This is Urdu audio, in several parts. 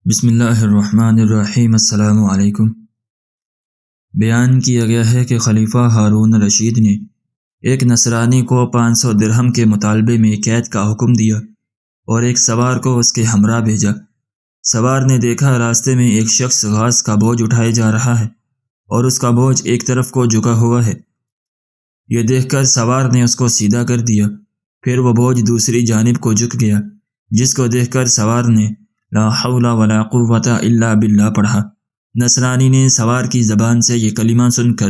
بسم اللہ الرحمن الرحیم۔ السلام علیکم۔ بیان کیا گیا ہے کہ خلیفہ ہارون رشید نے ایک نصرانی کو 500 درہم کے مطالبے میں قید کا حکم دیا اور ایک سوار کو اس کے ہمراہ بھیجا۔ سوار نے دیکھا راستے میں ایک شخص گھاس کا بوجھ اٹھائے جا رہا ہے اور اس کا بوجھ ایک طرف کو جھکا ہوا ہے۔ یہ دیکھ کر سوار نے اس کو سیدھا کر دیا، پھر وہ بوجھ دوسری جانب کو جھک گیا، جس کو دیکھ کر سوار نے لا حول ولا قوت الا باللہ پڑھا۔ نصرانی نے سوار کی زبان سے یہ کلمہ سن کر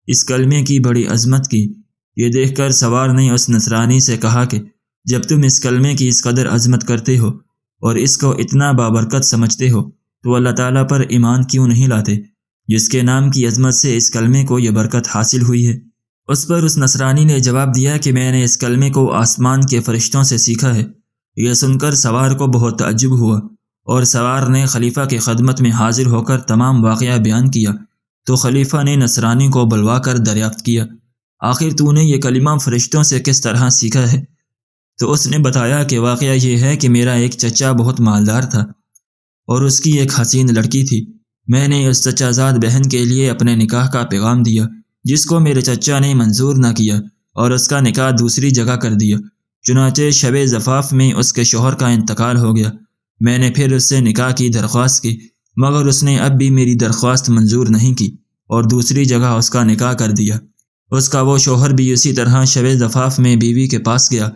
اس کلمے کی بڑی عظمت کی۔ یہ دیکھ کر سوار نے اس نصرانی سے کہا کہ جب تم اس کلمے کی اس قدر عظمت کرتے ہو اور اس کو اتنا بابرکت سمجھتے ہو تو اللہ تعالیٰ پر ایمان کیوں نہیں لاتے، جس کے نام کی عظمت سے اس کلمے کو یہ برکت حاصل ہوئی ہے۔ اس پر اس نصرانی نے جواب دیا کہ میں نے اس کلمے کو آسمان کے فرشتوں سے سیکھا ہے۔ یہ سن کر سوار کو بہت تعجب ہوا اور سوار نے خلیفہ کی خدمت میں حاضر ہو کر تمام واقعہ بیان کیا، تو خلیفہ نے نصرانی کو بلوا کر دریافت کیا، آخر تو نے یہ کلمہ فرشتوں سے کس طرح سیکھا ہے؟ تو اس نے بتایا کہ واقعہ یہ ہے کہ میرا ایک چچا بہت مالدار تھا اور اس کی ایک حسین لڑکی تھی۔ میں نے اس چچا زاد بہن کے لیے اپنے نکاح کا پیغام دیا، جس کو میرے چچا نے منظور نہ کیا اور اس کا نکاح دوسری جگہ کر دیا۔ چنانچہ شب زفاف میں اس کے شوہر کا انتقال ہو گیا۔ میں نے پھر اس سے نکاح کی درخواست کی، مگر اس نے اب بھی میری درخواست منظور نہیں کی اور دوسری جگہ اس کا نکاح کر دیا۔ اس کا وہ شوہر بھی اسی طرح شب زفاف میں بیوی کے پاس گیا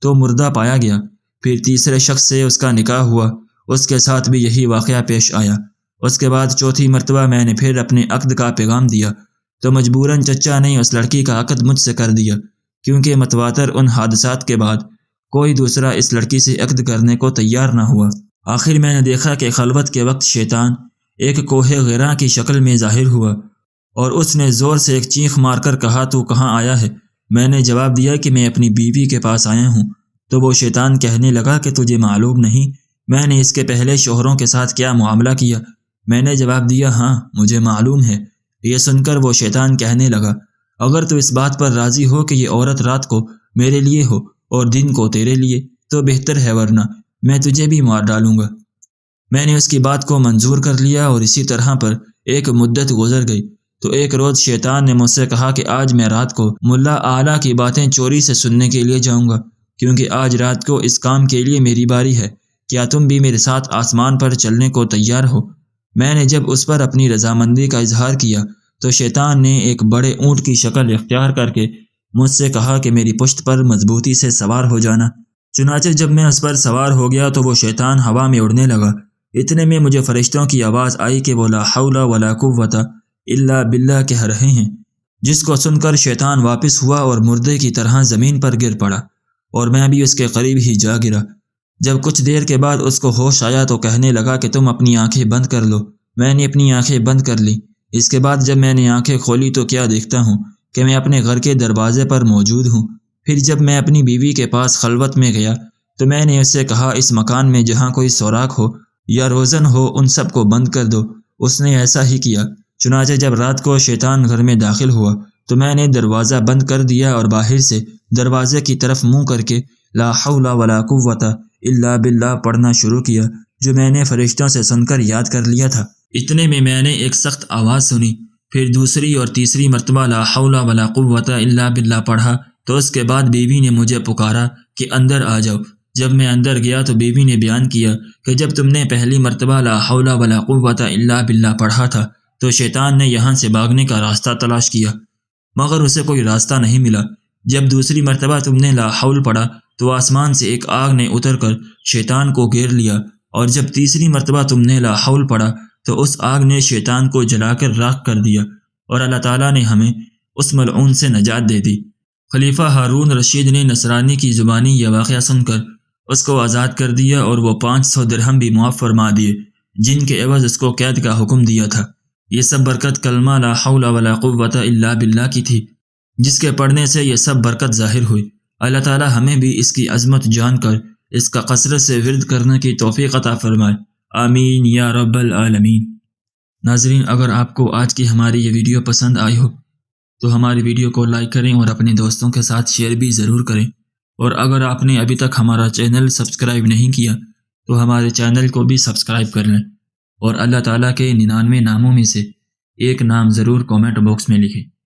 تو مردہ پایا گیا۔ پھر تیسرے شخص سے اس کا نکاح ہوا، اس کے ساتھ بھی یہی واقعہ پیش آیا۔ اس کے بعد چوتھی مرتبہ میں نے پھر اپنے عقد کا پیغام دیا تو مجبوراً چچا نے اس لڑکی کا عقد مجھ سے کر دیا، کیونکہ متواتر ان حادثات کے بعد کوئی دوسرا اس لڑکی سے عقد کرنے کو تیار نہ ہوا۔ آخر میں نے دیکھا کہ خلوت کے وقت شیطان ایک کوہ غراں کی شکل میں ظاہر ہوا اور اس نے زور سے ایک چیخ مار کر کہا، تو کہاں آیا ہے؟ میں نے جواب دیا کہ میں اپنی بیوی کے پاس آیا ہوں۔ تو وہ شیطان کہنے لگا کہ تجھے معلوم نہیں میں نے اس کے پہلے شوہروں کے ساتھ کیا معاملہ کیا؟ میں نے جواب دیا، ہاں مجھے معلوم ہے۔ یہ سن کر وہ شیطان کہنے لگا، اگر تو اس بات پر راضی ہو کہ یہ عورت رات کو میرے لیے ہو اور دن کو تیرے لیے تو بہتر ہے، ورنہ میں تجھے بھی مار ڈالوں گا۔ میں نے اس کی بات کو منظور کر لیا اور اسی طرح پر ایک مدت گزر گئی۔ تو ایک روز شیطان نے مجھ سے کہا کہ آج میں رات کو ملا اعلیٰ کی باتیں چوری سے سننے کے لیے جاؤں گا، کیونکہ آج رات کو اس کام کے لیے میری باری ہے۔ کیا تم بھی میرے ساتھ آسمان پر چلنے کو تیار ہو؟ میں نے جب اس پر اپنی رضامندی کا اظہار کیا تو شیطان نے ایک بڑے اونٹ کی شکل اختیار کر کے مجھ سے کہا کہ میری پشت پر مضبوطی سے سوار ہو جانا۔ چنانچہ جب میں اس پر سوار ہو گیا تو وہ شیطان ہوا میں اڑنے لگا۔ اتنے میں مجھے فرشتوں کی آواز آئی کہ وہ لا حول ولا قوت الا باللہ کہہ رہے ہیں، جس کو سن کر شیطان واپس ہوا اور مردے کی طرح زمین پر گر پڑا اور میں بھی اس کے قریب ہی جا گرا۔ جب کچھ دیر کے بعد اس کو ہوش آیا تو کہنے لگا کہ تم اپنی آنکھیں بند کر لو۔ میں نے اپنی آنکھیں بند کر لی۔ اس کے بعد جب میں نے آنکھیں کھولی تو کیا دیکھتا ہوں کہ میں اپنے گھر کے دروازے پر موجود ہوں۔ پھر جب میں اپنی بیوی کے پاس خلوت میں گیا تو میں نے اس سے کہا، اس مکان میں جہاں کوئی سوراخ ہو یا روزن ہو ان سب کو بند کر دو۔ اس نے ایسا ہی کیا۔ چنانچہ جب رات کو شیطان گھر میں داخل ہوا تو میں نے دروازہ بند کر دیا اور باہر سے دروازے کی طرف منہ کر کے لا حول ولا قوت الا باللہ پڑھنا شروع کیا، جو میں نے فرشتوں سے سن کر یاد کر لیا تھا۔ اتنے میں نے ایک سخت آواز سنی، پھر دوسری اور تیسری مرتبہ لا حول ولا قوت الا باللہ پڑھا، تو اس کے بعد بیوی نے مجھے پکارا کہ اندر آ جاؤ۔ جب میں اندر گیا تو بیوی نے بیان کیا کہ جب تم نے پہلی مرتبہ لا حول ولا قوت الا باللہ پڑھا تھا تو شیطان نے یہاں سے بھاگنے کا راستہ تلاش کیا، مگر اسے کوئی راستہ نہیں ملا۔ جب دوسری مرتبہ تم نے لا حول پڑھا تو آسمان سے ایک آگ نے اتر کر شیطان کو گھیر لیا، اور جب تیسری مرتبہ تم نے لا حول پڑھا تو اس آگ نے شیطان کو جلا کر راکھ کر دیا، اور اللہ تعالیٰ نے ہمیں اس ملعون سے نجات دے دی۔ خلیفہ ہارون رشید نے نصرانی کی زبانی یہ واقعہ سن کر اس کو آزاد کر دیا اور وہ 500 درہم بھی معاف فرما دیے، جن کے عوض اس کو قید کا حکم دیا تھا۔ یہ سب برکت کلمہ لا حول ولا قوت الا باللہ کی تھی، جس کے پڑھنے سے یہ سب برکت ظاہر ہوئی۔ اللہ تعالیٰ ہمیں بھی اس کی عظمت جان کر اس کا کثرت سے ورد کرنے کی توفیق عطا فرمائے، آمین یا رب العالمین۔ ناظرین، اگر آپ کو آج کی ہماری یہ ویڈیو پسند آئی ہو تو ہماری ویڈیو کو لائک کریں اور اپنے دوستوں کے ساتھ شیئر بھی ضرور کریں، اور اگر آپ نے ابھی تک ہمارا چینل سبسکرائب نہیں کیا تو ہمارے چینل کو بھی سبسکرائب کر لیں۔ اور اللہ تعالیٰ کے 99 ناموں میں سے ایک نام ضرور کومنٹ باکس میں لکھیں۔